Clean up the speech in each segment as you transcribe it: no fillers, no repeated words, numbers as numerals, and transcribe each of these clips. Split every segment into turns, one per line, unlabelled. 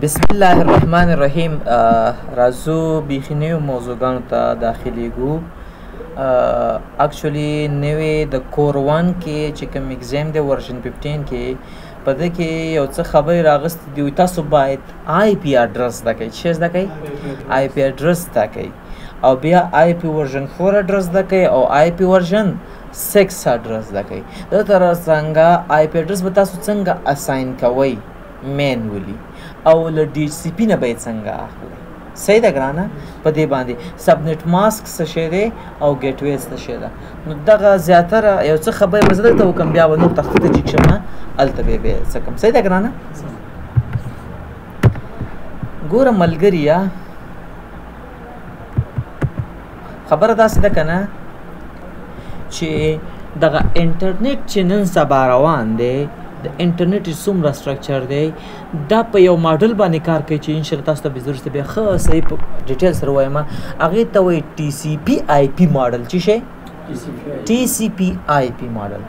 بسم الله الرحمن الرحیم. راځو بیخي نویو موضوعګانو ته داخلیږو. اکچولی نوی د کور 1 کې چې کوم ایگزام دی ورژن 15 کې په دې کې یو څه خبرې راغستې دي. تاسو باید آی پی اډرس زده کړئ. څه زده کړئ؟ آی پی اډرس زده کړئ او بیا آی پی ورژن 4 اډرس زده کړئ او آی پی ورژن 6 اډرس زده کړئ. دلته څنګه آی پی اډرس به تاسو څنګه اساین کوئ مینولی او له ډي سی پی نه به یې څنګه اخلئ. صحیح ده ګرانه؟ په دې باندې سبنیټ ماسک څه شی دی او ګیټ وې څه شی ده. نو دغه زیاتره یو څه خبرې به زه درته وکړم، بیا به نور تختې ته جګ شم، هلته به یې څه کوم. صحیح ده ګرانه؟ ګوره ملګریه، خبره داسې ده که نه چې دغه انټرنیټ چې نن سبا روان دی، د انټرنیټ څومره سټرکچر دی، دا په یو ماډل باندې کار کوي چې انشاءالله تاسو ته به ضرورت بیا ښه صحیح په ډیټیل سره وایم. هغې ته وایي ټي سی پي آی پي ماډل. څه شی؟ ټي سی پي آی پي ماډل.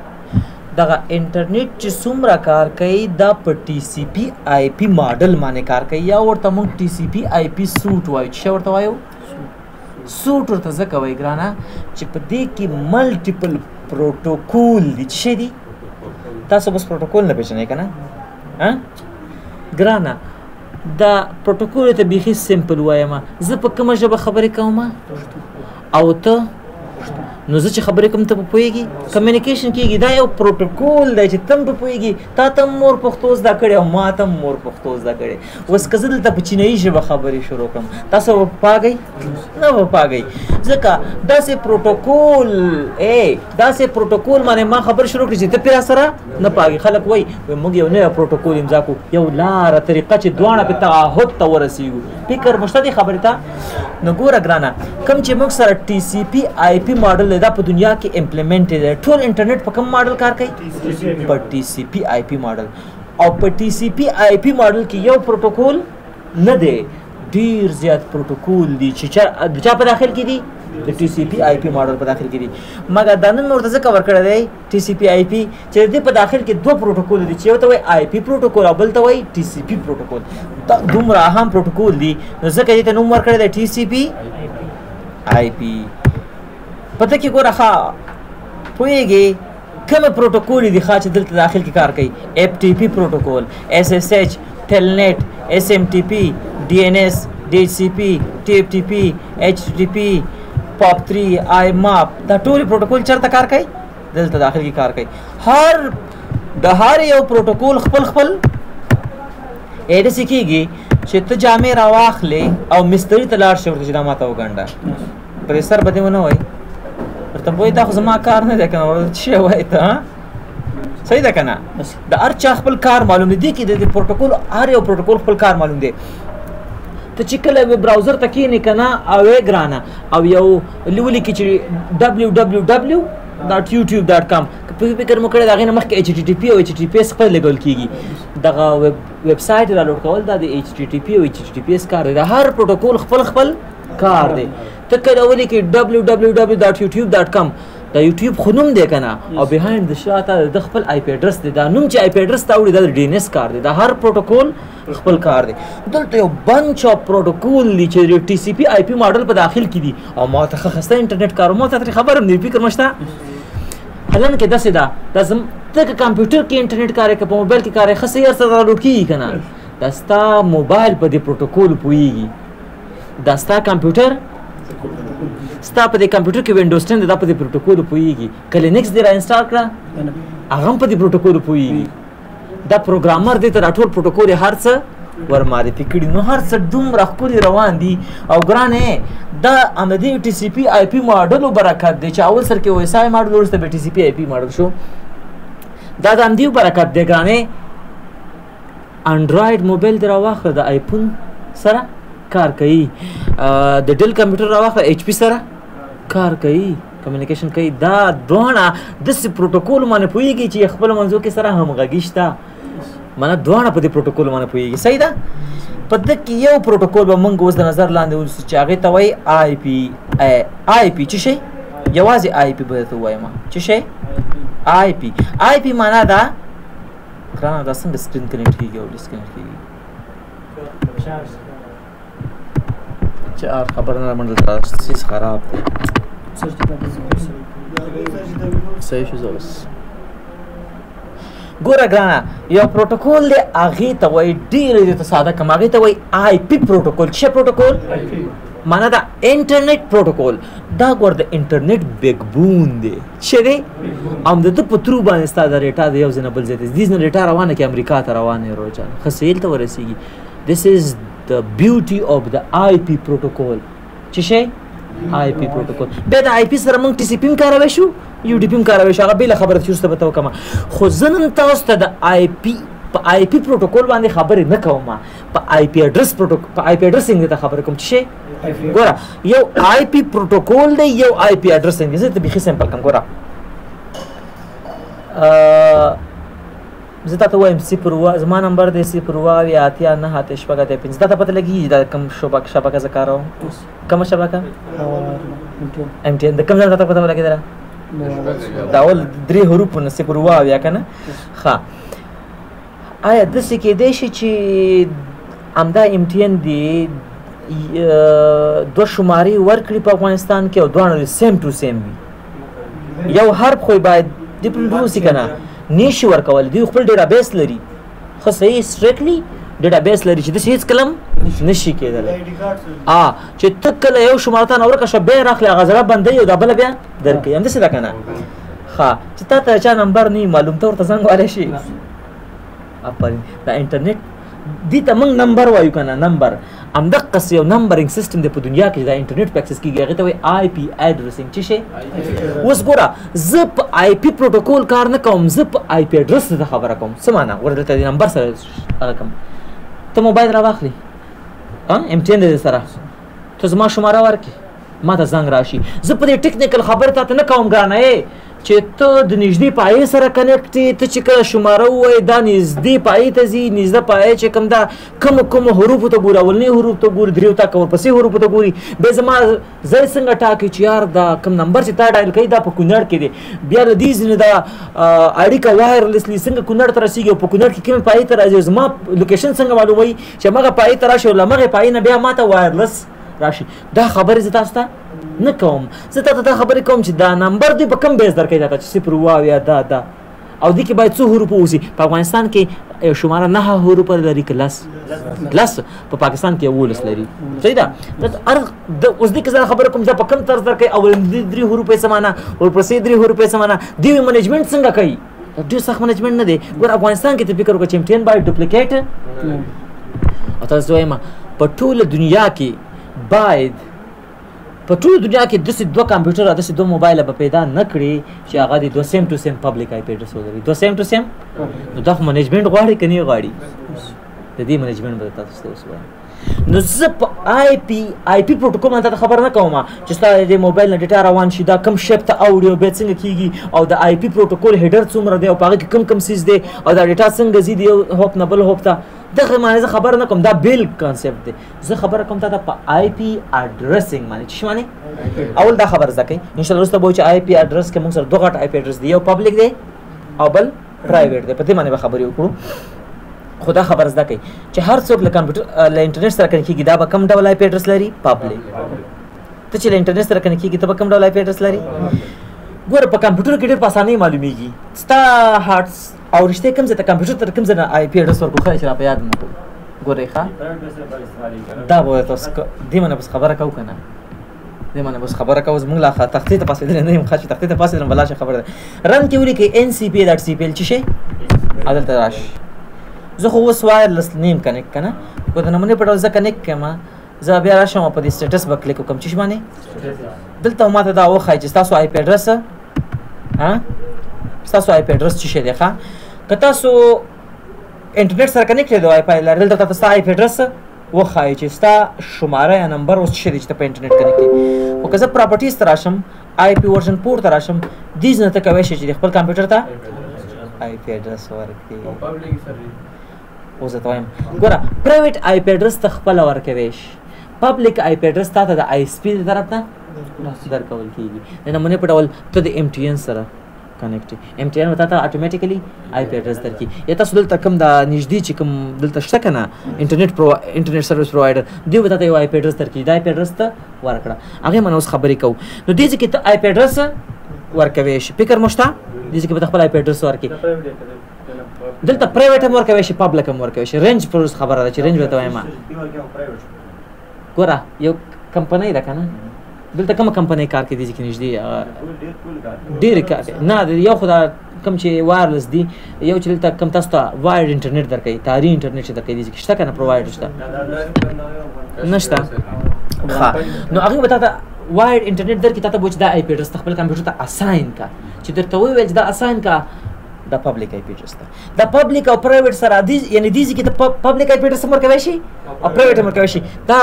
دغه انټرنیټ چې څومره کار کوي دا په ټي سی پي آی پي ماډل باندې کار کوي، یا ورته موږ ټي سی پي آی پي سوټ وایو. څه ورته وایو؟ سوټ ورته ځکه وایي ګرانه چې په دې کې ملټیپل پروټوکول دي. څه شی دي؟ تاسو بس پروتوکول نه پیژنئ که نه ګرانه؟ دا پروتوکول ته بیخي سمپل وایم. زه په کومه ژبه خبرې کوم او ته نو زه چې خبرې کوم ته به پوهېږي، کمیونیکیشن کېږي. دا یو پروتوکول دی چې ته هم په پوهېږي. تا ته هم مور پښتو زده کړې او ما ته هم مور پښتو زده کړې. اوس که زه دلته په چینایي ژبه خبرې شروع کړم، تاسو به پاږئ؟ نه به پاږئ، ځکه داسې پروتوکول داسې پروتوکول باندې ما خبرې شروع کړې چې ته پرې راسره نه پاږې. خلک وایي موږ یو نوی پروتوکول امضا کړو، یو لاره طریقه چې دواړه په تعهد ته ورسېږو. فکر مو شته دې خبرې ته؟ نو ګوره ګرانه، کوم چې موږ سره ټي سی پي آی پي ماډل دی دا په دنیا کې امپلیمنټ دی. ټول انټرنیټ په کوم ماډل کار کوي؟ په ټي سی پي آی پي ماډل. او په ټي سی پي آی پي ماډل کې یو پروتوکول نه دی، ډیر زیات پروتوکول دي چې چا په داخل کې دي؟ د ټي سی پي آی پي ماډل په داخل کې دي. مګر دا نن مې ورته ځکه ورکړی دی ټي سی پي آی پي چې د دې په داخل کې دوه پروتوکول دي، چې یو ته وایي آی پي پروتوکول او بل ته وایي ټي سی پي پروتوکول. دا دومره اهم پروتوکول دي، نو ځکه دې ته نوم ورکړی دی ټي سی پي آی پي. پته کې ګوره ښه پوهېږې کومه پروتوکول دي ښه چې دلته داخل کې کار کوي؟ اف ټي پي پروتوکول، اس ایس ایچ، ټیلنیټ، اس ایم ټي پي، ډي این ایس، ډي ایچ سی پي، ټي اف ټي پي، ایچ ټي پي، پاپ 3، آی ماپ. دا ټول پروتوکول چېرته کار کوي؟ دلته داخل کې کار کوي. د هر یو پروتوکول خپل خپل داسې کېږي چې ته جامې راواخلې او مستري ته لاړ شې ورته چې دا ماته وګنډه، پرې سر به دې ونه وایي، ورته به وایي دا خو زما کار نه دی که نه، څه شی وایي ته؟ صحیح ده که نه؟ د هر چا خپل کار معلوم دی کې د پروتوکول هر یو پروتوکول خپل کار معلوم دی. ته چې کله ویب براوزر ته کښېنې که نه او ګرانه او یو ولیکې چې www.youtube.com فکر مو کړی د هغې نه مخکې ایچ ټي ټي پي او ایچ ټي پي ایس خپل لګول کېږي. دغه ویب سایټ رالوډ کول دا د ایچ ټي ټي پي او ایچ ټي ټي پي ایس کار دی. د هر پروتوکول خپل خپل کار دی. ته کله ولیکې www.youtube.com دا یوټیوب خو نوم دی که نه او بهایند د شاته د خپل آی پی اډرس دی. دا نوم چې آی پی اډرس ته وړي دا د ډي این ایس کار دی. دا هر پروتوکول خپل کار دی. دلته یو بنچ اف پروتوکول دي چې د ټي سی پي آی پي ماډل په داخل کې دي او ما ته ښه ښایسته انټرنیټ کار ما ته ترې خبر هم دی. فکر مو شته؟ حالانکه کې داسې ده دا ته که کمپیوټر کې انټرنیټ کار کوې، په موبایل کې کار کوې، ښه صحیح هر څه راډاونلوډ کېږي که نه؟ دا ستا موبایل په دې پروتوکول پوهېږي. دا ستا کمپیوټر ستا په دې کمپیوټر کې وینډوز 10 دی، دا په دې پروتوکول پوهېږي. که لینکس دې را انسټال کړه هغه هم په دې پروتوکول پوهېږي. دا پروګرامر دی ته دا ټول پروتوکول هر څه ور معرفي کړي. نو هر څه دومره ښکلي روان دي. او ګرانې دا همدې ټي سی پي آی پي ماډلو برکت دی چې اول سر کې او ایس آی ماډل وروسته به ټي سی پي آی پي ماډل شو. دا د همدې برکت دی ګرانې. انډرایډ موبایل دې راواخله د آیفون سره کار کوي، د ډیل کمپیوټر راواخله ایچ پي سره کار کوي، کمیونیکیشن کوي. دا دواړه داسې پروتوکول باندې پوهېږي چې خپل منځو کې سره همغږي شته. مانه دواړه په دې پروتوکول باندې پوهېږي. صحیح ده؟ په دې کې یو پروتوکول به موږ اوس د نظر لاندې ونیسو چې هغې ته وایي آی پي. آی پي څه شی؟ یوازې آی پي به درته ووایم. څه شی؟ آی پي. آی پي معنا ده ګرانه دا څنګه سکرین کنیکټ کېږي او ډسکنیکټ کېږي؟ چار خبر نه منډل تاسیس خراب دی صحیح شو زوس ګوره ګرانه یو پروتوکول دی هغې ته وایي ډېر دې ته ساده کم هغې ته وایي آی پی پروتوکول څه پروتوکول معنا دا انټرنیټ پروتوکول دا ګوره د انټرنیټ بیک بون دی څه دی هم د ده په ترو باندې ستا د ډیټا د یو ځای نه بل ځای ته دې نه ډیټا روانه کړي امریکا ته روانه یې روجان ښه سهیل ته ورسېږي this is the beauty of the IP protocol څه شی آی پی پروتوکول بیا د آی پی سره موږ ټي سی پی هم کاروی شو یو ډي پی هم کاروی شو هغه بېله خبره چې وروسته به ته وکړم خو زه نن تاسو ته د آی پی په آی پی پروتوکول باندې خبرې نه کوم په آی پی اډرس په آی پی اډرسینګ ته خبرې کوم څه شی ګوره یو آی پی پروتوکول دی یو آی پی اډرسینګ دی زه ته بیخي سمپل کوم ګوره زه تا ته وایم زما نمبر دی 0 اویا اتیا نه اته شپږ اته پنځه تا ته پته لګېږي دا کوم شبکه زه کاروم کومه شبکه ایم ټي ان د کوم ځای ته پته ولګېدله د اول 3 حروفونه 0 اویا که نه ښه آیا داسې کیدی شي چې همدا ایم ټي ان دی 2 شمارې ورکړي په افغانستان کې او دواړه سیم ټو سیم وي یو حرف خو باید ډیفرنټ اوسي که نه نشي ورکول دوی خپل ډیټابیس لري ښه صحیح سټریکټلی ډیټابیس لري چې داسې هېڅ کله هم نشي کېدلی چې ته کله یو شماره تا نه ورکه شوه بیا یې راخلې هغه زړه بندوي او دا بله بیا درکوي همداسې ده که نه ښه چې تا ته چا نمبر نه وي معلوم ته ورته زنګ وهلی شي آفرین دا انټرنیټ دې ته موږ نمبر وایو که نه نمبر همدقسې یو نمبرینګ سیسټم دی په دنیا کې دا انټرنیټ په اکسس کېږي هغې ته وایي آی پی اډرسینګ څه شی اوس ګوره زه په آی پی پروتوکول کار نه کوم زه په آی پی اډرس ته خبره کوم څه معنا ګوره دلته د نمبر سره هغه کوم ته موبایل راواخلې ایم ټي ان دی سره ته زما شماره ورکړې ما ته زنګ راشي زه په دې ټیکنیکل خبرې تا ته نه کوم ګرانه چې ته د نږدې پایې سره کنیکټ یې ته چې کله شماره ووایې دا نږدې پایې ته ځي نږدې پایې چې کوم دا کومو حروفو ته ګوري اولنۍ حروفو ته ګوري دریو ته که ورپسې حروفو ته ګوري بیا زما ځای څنګه ټاکي چې یار دا کوم نمبر چې تا ډایل کوي دا په کونړ کې دی بیا له دې ځینې دا اړیکه وایرلیسلی څنګه کونړ ته رسېږي او په کونړ کې کومې پایې ته راځي زما لوکیشن څنګه معلوموي چې همغه پایې ته راشي او له همغې پایې نه بیا ما ته وایرلس راشي دا خبرې زه تاسو ته نه کوم زه تا ته دا خبرې کوم چې دا نمبر دوی په کوم بیس درکوي تا ته چې 0 اویا دا او دې کې باید څو حروف اوسي په افغانستان کې یو شماره 9 حروف لري که 10 په پاکستان کې 11 لري صحیح ده اوس دې کې زه خبره کوم زه په کوم طرز درکوي او 3 حروف یې څه معنا ورپسې 3 حروف یې څه معنا دوی منیجمنټ څنګه کوي ډېر سخت منیجمنټ نه دی ګوره افغانستان کې ته فکر وکړه چې ایم ټي ان باید ډوپلیکیټ او تاسو وایم په ټوله دنیا کې باید په ټول دنیا کې داسې 2 کمپیوټر او داسې 2 موبایل به پیدا نه کړي چې هغه د 2 سیم ټو سیم پبلیک آی پی اډرس ولري 2 سیم ټو سیم نو دا خو منیجمنټ غواړي که نه غواړي د دې منیجمنټ به تاسو ته اوس وایم نو زه په آی پی پروتوکول باندې ته خبر نه کوم چې ستا د موبایل نه ډیټا روان شي دا کوم شیپ ته اوړي او بیا څنګه کېږي او د آی پی پروتوکول هیډر څومره دی او په هغه کې کوم سیز دی او دا ډیټا څنګه ځي د یو هوپ نه بل هوپ ته دغه معنی زه خبره نه کوم دا بیل کانسیپټ دی زه خبره کوم تا ته په آی پی اډرسینګ باندې چې معنی اول دا خبر زده کوي ان شاء الله وروسته به چې آی پی اډرس کې موږ سره 2 غټ آی پی اډرس دی یو پبلیک دی او بل پرایویټ دی په دې باندې به خبرې وکړو خو دا خبر زده کوي چې هر څوک له کمپیوټر له انټرنیټ سره کنیکټ کېږي دا به کوم ډول آی پی اډرس لري پبلیک ته چې له انټرنیټ سره کنیکټ کېږي ته به کوم ډول آی پی اډرس لري ګوره په کمپیوټر کې ډېر په اسانۍ معلومیږي ستا هارټس او رښتیا کوم ځای ته کمپیوټر ته کوم ځای نه آی پی اډرس ورکړو ښه چې را په یاد مو کړو ګورئ ښه دا به تاسو دې باندې بس خبره کوو که نه دې باندې بس خبره کوو زموږ لا تختې ته پاسېدلی نه یم ښه چې تختې ته پاسېدلم بلا شي خبره ده رن کې ولیکئ NCPA.cpl څه شی هلته راشي زه خو اوس وایرلس نه یم کنیکټ که نه خو د نمونې په ډول زه کنیکټ کړم زه بیا راشم او په دې سټیټس به کلیک وکړم چې باندې دلته ما ته دا وښایي چې ستاسو آی پی اډرس ستاسو آی پی اډرس څه شی دی ښه که تاسو انټرنیټ سره کنیکټ دی وائی فای لري دلته ستا آی پی اډرس وښایي چې ستا شماره یا نمبر اوس څه شی دی چې ته په انټرنیټ کنیکټ یې خو که زه پراپرټیز ته راشم آی پی ورژن 4 ته راشم دې ځای نه ته کولی شې چې د خپل کمپیوټر ته آی پی اډرس ورکړې اوس زه ته وایم ګوره پرایویټ آی پی اډرس ته خپله ورکوی شي پبلیک آی پی اډرس تا ته د آی ایس پي د طرف نه درکول کېږي د نمونې په ډول ته د ایم ټي ان سره کنیکټ ام ټي ان وتا ته اتوماتیکلی آی پی ایډرس درکې یا تاسو دلته کوم د نږدې چې کوم دلته شته کنه انټرنیټ سرویس پرووایډر دی وتا ته یو آی پی ایډرس درکې دا آی پی ایډرس ته ورکړه هغه من اوس خبرې کوو نو دې ځکه ته آی پی ایډرس ورکوي شي فکر مشته دې ځکه په خپل آی پی ایډرس ورکې دلته پرایویټ هم ورکوي شي پبلک هم ورکوي شي رینج پروس خبره ده چې رینج وته وایم ګوره یو کمپنۍ ده کنه دلته کومه کمپنۍ کار کوي چې نږدې ډېر کار نه یو خدا کوم چې وایرلس دی یو چې دلته کوم تاسو ته وایرډ انټرنیټ درکوي تاري انټرنیټ چې درکوي چې شته کنه پرووایډر شته نشته ښه نو هغه وتا ته وایرډ انټرنیټ درکې تاسو به چې دا آی پی ایډرس خپل کمپیوټر ته اساین کا چې درته وویل چې دا اساین کا دا پبلک آی پی ایډرس ده دا پبلک او پرایویټ سره دي یعنی دي چې پبلک آی پی ایډرس هم ورکوي شي او پرایویټ هم ورکوي شي دا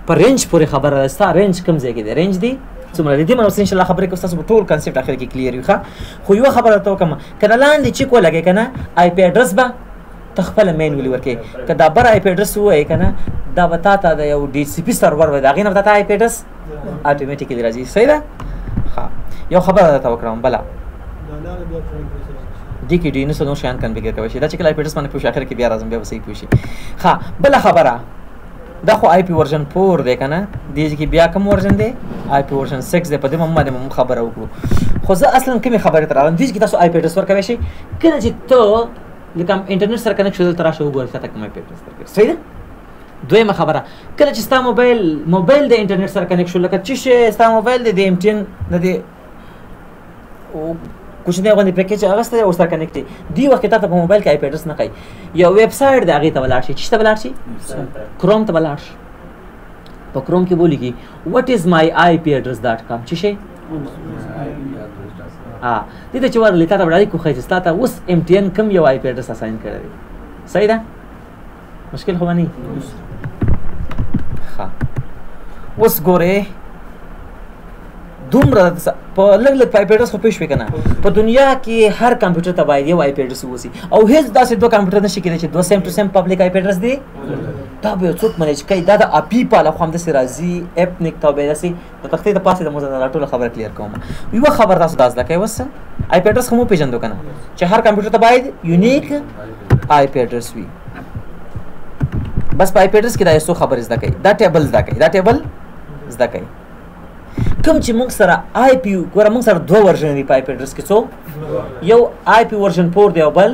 پر رینج پورې خبره ده ستا رینج کوم ځای کې دی رینج دی څومره دی منو ان شاء الله خبرې کوم تاسو ټول کنسپټ اخر کې کلیر وي ښه خو یو خبره ته کوم کله لاندې چې کو لګي کنه آی پی ایډرس به تخپل مینولي ورکې کدا بر آی پی ایډرس وای کنه دا وتا ته د یو ډي سی پی سرور وای دا غینه وتا ته آی پی ایډرس اتوماتیکلی راځي صحیح ده ښه یو خبره ته وکړم بلا دي کې ډي نو څنګه شان کنفیګر کوي دا چې کله آی پی ایډرس باندې پوښ اخر کې بیا راځم بیا وسې پوښي ښه بل خبره دا خو آی پی ورژن 4 دی کنه دې کې بیا کوم ورژن دی آی پی ورژن 6 دی په دې باندې مم خبره وکړو خو زه اصلا کومه خبره تر راوړم دې کې تاسو آی پی ایډرس ورکوي شي کله چې ته لکه انټرنیټ سره کنیکټ شول تر راشه وګورئ تاسو کوم آی پی ایډرس ورکوي صحیح ده دویمه خبره کله چې ستا موبایل د انټرنیټ سره کنیکټ شول لکه چې ستا موبایل د ام ټي ان د कुछ نه غوندي پیکیج هغه ستاسو او سره کنیکټ دی وخت ته په موبایل کې آی پی ایډرس نه کوي یو ویب سایټ دی هغه ته ولاړ شي چې ته ولاړ شي کروم ته ولاړ شي په کروم کې بولی کی whatismyIPaddress.com چې شي دې ته چې ورلې تا ته وړاندې کوخه چې ستاسو اوس ام ټي ان کم یو آی پی ایډرس اساین کړی صحیح ده مشکل خو نه ښه اوس ګوره دومره په لږ لږ آی پی ایډرس خو پېښ وي کنه په دنیا کې هر کمپیوټر ته باید یو آی پی ایډرس ووسی او هیڅ داسې دوه کمپیوټر نشي کېدای چې دوه سیم ټو سیم پبلک آی پی ایډرس دی دا به څوک منیج کوي دا د اپی په لخوا هم داسې راځي اپ نیک ته به داسې د تختې د پاسه د موزه ټوله خبره کلیر کوم یو خبر تاسو داس دا کوي وس آی پی ایډرس هم پیژندو کنه چې هر کمپیوټر ته باید یونیک آی پی ایډرس وي بس په آی پی ایډرس کې دا یو خبر زده کوي دا ټیبل زده کوي کوم چې موږ سره آی پی ګوره موږ سره دوه ورژن دی په آی پی ایډرس کې څو یو آی پی ورژن 4 دی او بل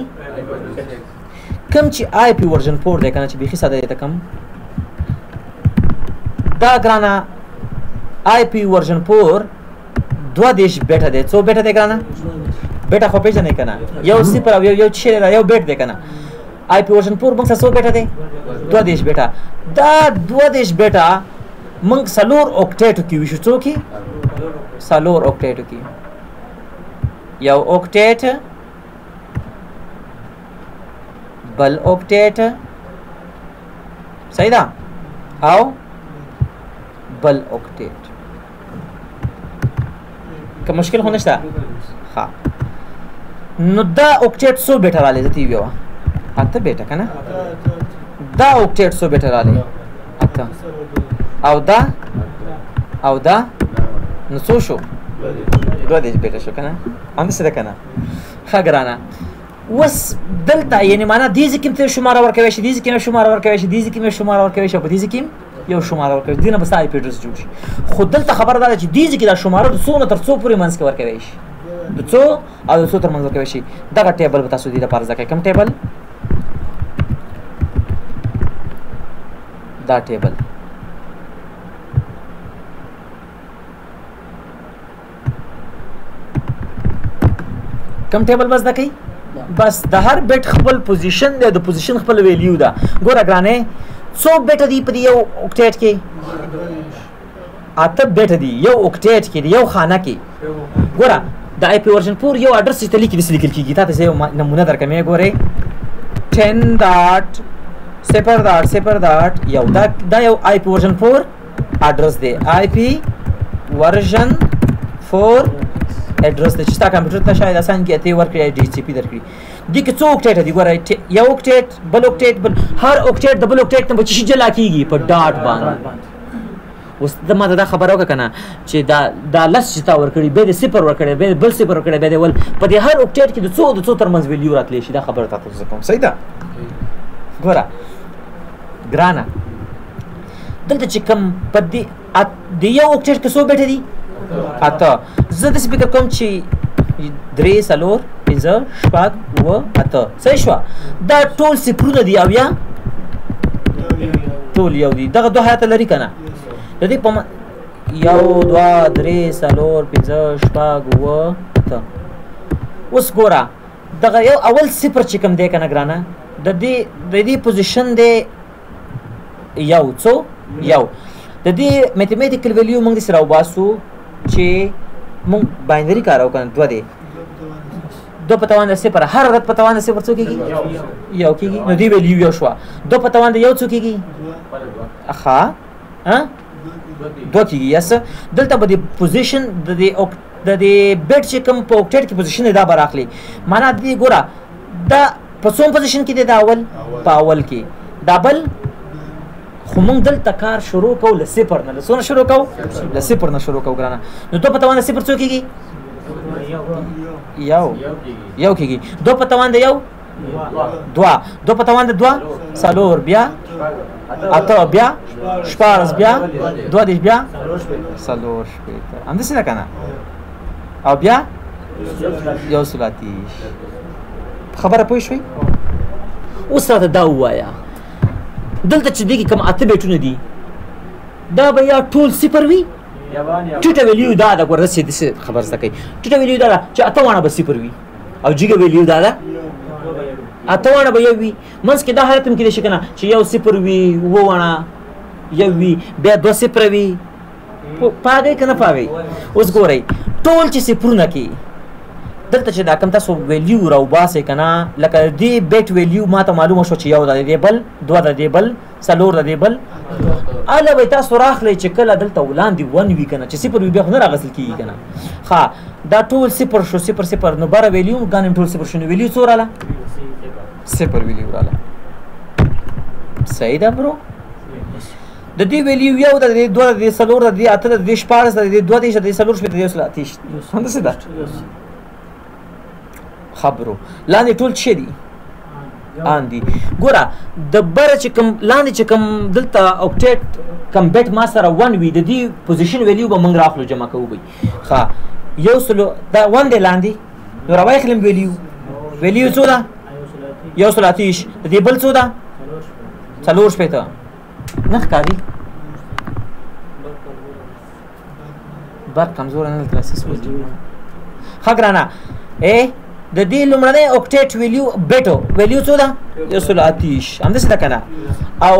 کوم چې آی پی ورژن 4 دی کنه چې بيخي ساده دی کم دا ګرانه آی پی ورژن 4 دوه دیش بیٹا دی څو بیٹا دی ګرانه بیٹا خو پیژنې کنه یو صفر او یو چې یو بیٹ دی کنه آی پی ورژن 4 موږ سره څو بیٹا دی دوه دیش بیٹا دا دوه دیش بیٹا موږ سلور اوکټیټو کې وشو څو کې سلور اوکټیټو کې یو اوکټیټ بل اوکټیټ صحیح ده او بل اوکټیټ که مشکل خو نشته ښه نو دا اوکټیټ څو بیټه رالی زه تی ویو اته بیټه که نه دا اوکټیټ څو بیټه رالی اته او دا نو څو شو دوه دیش بیټه شو که نه همداسې ده که نه ښه ګرانه اوس دلته یعنې معنا دې ځای کې هم ته شماره ورکوی شي دې ځای کې هم شماره ورکوی شي دې ځای کې هم شماره ورکوی شي او په دې ځای کې هم یو شماره ورکوی شي دې نه به ستا آی پی ایډرس جوړ شي خو دلته خبره دا ده چې دې ځای کې دا شماره د څو نه تر څو پورې منځ کې ورکوی شي د څو او د څو تر منځ ورکوی شي دغه ټیبل به تاسو دې لپاره زده کوئ کوم ټیبل دا ټیبل کوم ټیبل بس دا کوي بس د هر بیٹ خپل پوزیشن دی د پوزیشن خپل ویلیو ده ګوره ګرانې څو بیټه دي په یو اوکټیټ کې اته بیټه دي یو اوکټیټ کې یو خانه کې ګوره د آی پی ورژن 4 یو اډرس چې لیکل کېږي تاسو یو نمونه درکمه ګورئ 10.0.0 یو دا یو آی پی ورژن 4 اډرس دی آی پی ورژن 4 एड्रेस د چستا کمپیوټر ته شاید آسان کې اته ورکړي ډي سی پی درکړي دي کې څو اوکټیټ دي ګورئ یو اوکټیټ بل اوکټیټ بل هر اوکټیټ د بل اوکټیټ نه بچی جلا کیږي په ډاټ باندې اوس د ما دا خبره وکړه کنه چې دا لس چې تا ورکړي به د صفر ورکړي به بل صفر ورکړي به د ول په دې هر اوکټیټ کې د څو ترمنځ ویلیو راتلی شي دا خبره تاسو کوم صحیح ده ګوره ګرانه دلته چې کوم په دې د یو اوکټیټ کې څو بیټه دي اته زه داسې فکر کوم چې 3 4 5 6 و اته صحیح شو دا ټول صفرونه دي او یا ټول یو دي دغه دوه حالت لري کنه د دې په 1 2 3 4 5 6 و اته اوس ګوره دغه یو اول صفر چې کوم دی کنه ګرانه د دې پوزیشن دی یو څو یو د دې میتھمیټیکل ویلیو موږ سره وباسو چې موږ باینری کارو کنه دوه دی دو پتوان د صفر هر عدد پتوان د صفر څو کېږي یو کېږي نو دی ویلیو یو شو دو پتوان د یو څو کېږي اخا ها دو کېږي یس دلته به د پوزیشن د دې بیټ چې کوم په اوکټیټ کې پوزیشن دا به راخلي معنا دې ګوره دا په څوم پوزیشن کې دی دا اول په اول کې دا بل خو موږ دلته کار شروع کوو له صفر نه له څونه شروع کوو له صفر نه شروع کوو ګرانه نو دو په توان د صفر څو کېږي یو کېږي دو په توان د یو دوه دو په توان د دوه څلور بیا اته بیا شپاړس بیا دوه دېرش بیا څلور شپېته همداسې ده که نه او بیا یو سل اتیش خبره پوه شوئ اوس راته دا ووایه دلته چې دې کې کوم اته بیټونه دي دا به یا ټول صفر وي ټیټه ویلیو دا ده ګوره داسې خبر زده کوي ټیټه ویلیو دا ده چې اته واڼه به صفر وي او جګه ویلیو دا ده اته واڼه به یو وي منځ کې دا حالت هم کېدای شي که نه چې یو صفر وي اووه واڼه یو وي بیا دوه صفره وي پاږئ که نه پاږئ اوس ګورئ ټول چې صفرونه کې دلته چې دا کوم تاسو ویلیو راوباسئ که نه لکه دې بیټ ویلیو ما ته معلومه شوه چې یو د دې بل دوه د دې بل څلور د دې بل هله به تاسو راخلئ چې کله دلته ولاندې ون وي که نه چې صفر وي بیا خو نه راغسل کېږي که نه ښه دا ټول صفر شو صفر صفر نو بره ویلیو ګانې ټول صفر شو نو ویلیو څو راله صفر ویلیو راله صحیح ده برو د دې ویلیو یو د دې دوه د دې څلور د دې اته د دې شپاړس د دې دوه دېرش د دې څلور شپېته د دې یو سل اتېش همداسې ده خبرو لاندې ټول څه دي ان دي ګوره د بره چې کوم لاندې چې کوم دلته اوکټیټ کوم بیټ ما سره ون وي د دې پوزیشن ویلیو به موږ راخلو جمع کوو به ښه یو سلو دا ون دی لاندې نو راواخلم ویلیو څو ده یو سل اتېش د دې بل څو ده څلور شپېته نه ښکاري برق کمزوره نه دلته ښه ګرانه د دې لومړنی اوکټیټ ویلیو بیټو ویلیو څو ده یو سل اتېش همداسې ده که نه او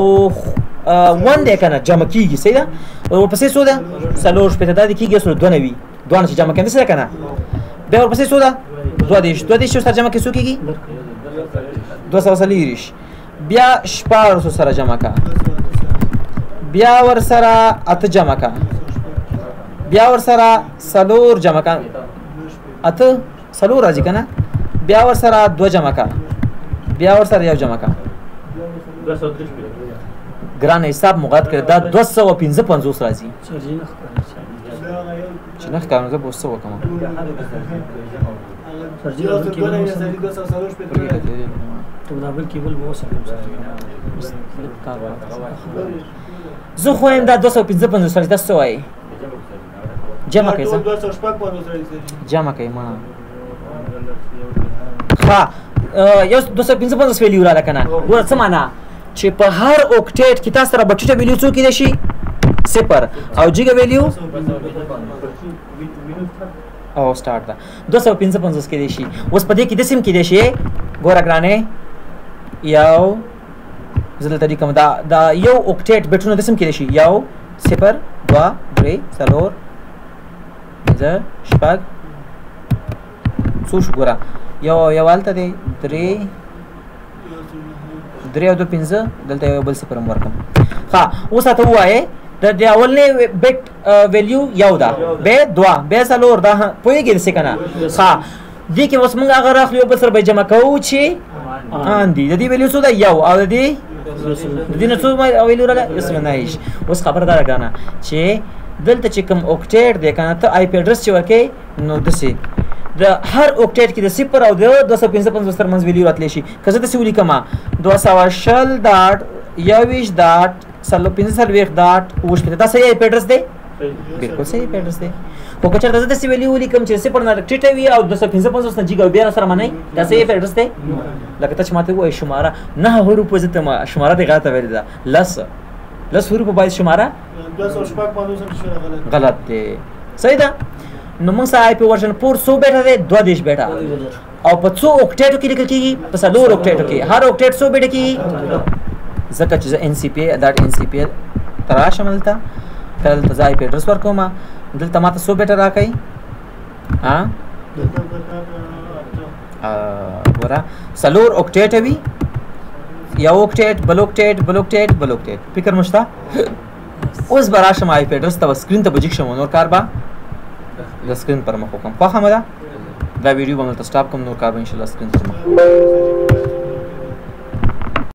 ون دی که نه جمع کېږي صحیح ده ورپسې څو ده څلور شپېته دا دې کېږي یو سل دوه نوي دوه نه چې جمع کړي همداسې ده که نه بیا ورپسې څو ده دوه دېرش دوه دېرش سره جمع کړي څو کېږي دوه سوه څلېرویشت بیا شپاړسو سره جمع کړه بیا ورسره اته جمع کړه بیا ورسره څلور جمع کړه اته څلور راځي که نه بیا ورسره دوه جمع کړه بیا ورسره یو جمع کړه ګران حساب مغاد کړه دا 255 راځي چې نه ښکارم زه به اوس څه وکړم زه خو یم دا 255 راځي دا څه وایي جمع کوي څه جمع کوي ما ښه یو 255 ویلیو راله که نه ګوره څه معنا چې په هر اوکټیټ کې تاسو سره به ټیټه ویلیو څو کېدای شي صفر او جګه ویلیو او سټارټ ده 255 کېدای شي اوس په دې کې داسې هم کېدای شي ګوره ګرانې یو زه دلته لیکم دا یو اوکټیټ بیټونه داسې هم کېدای شي یو صفر دوه درې څلور پنځه شپږ څو شو ګوره یو هلته دی درې او دوه پنځه دلته یو بل صفر هم ورکړم ښه اوس راته ووایې د اولنی بیټ ویلیو یو ده بیا دوه بیا څلور ده پوهېږې داسې که نه ښه دې کې اوس موږ هغه راخلو یو بل سره به یې جمع کوو چې ان دي د دې ویلیو څو ده یو او د دې د دې نه څو ویلو راغله اسم نایش. اوس خبردار غاڼه چې دلته چې کوم اوکټیټ دی کنه ته آی پی اډرس چې ورکې نو دسي د هر اوکټیټ کې د 0 او د 255 ترمنځ ویلو راتلی شي. که زه داسې ولیکم 220.15.15 دا صحیح آی پی اډرس دی؟ بالکل صحیح آی پی اډرس دی. خو که چېرته زه داسې ویلو ولیکم چې 0 نه ټیټه وي او 255 نه جګه او بیا سره منئ دا صحیح آی پی اډرس دی؟ لکه ته چې ماته ووایې شماره 9 حروفو زه ته شماره دې غلطه ویلې ده 10 حروفو باید شماره غلط دی. صحیح ده؟ نو موږ سره آی پی ورژن 4 100 بیټه دی 22 بیټه او په 100 اوکټیټو کې لیکل کېږي په 4 اوکټیټو کې هر اوکټیټ 100 بیټه کېږي ځکه چې زه ان سی پی ډاټ ان سی پی ته راشم دلته کله دلته زه آی پی اډرس ورکوم دلته ماته 100 بیټه راکوي ګوره 4 اوکټیټ وي یو اوکټیټ بل اوکټیټ بل اوکټیټ بل اوکټیټ فکر مو شته؟ اوس به راشم آی پی اډرس ته به سکرین ته به جګ شم نور کار به د سکرین پر مخ وکړم. خوښه مو ده؟ دا ویډیو به ملته سټاپ کوم نور کار به انشاءالله سکرین ته مخ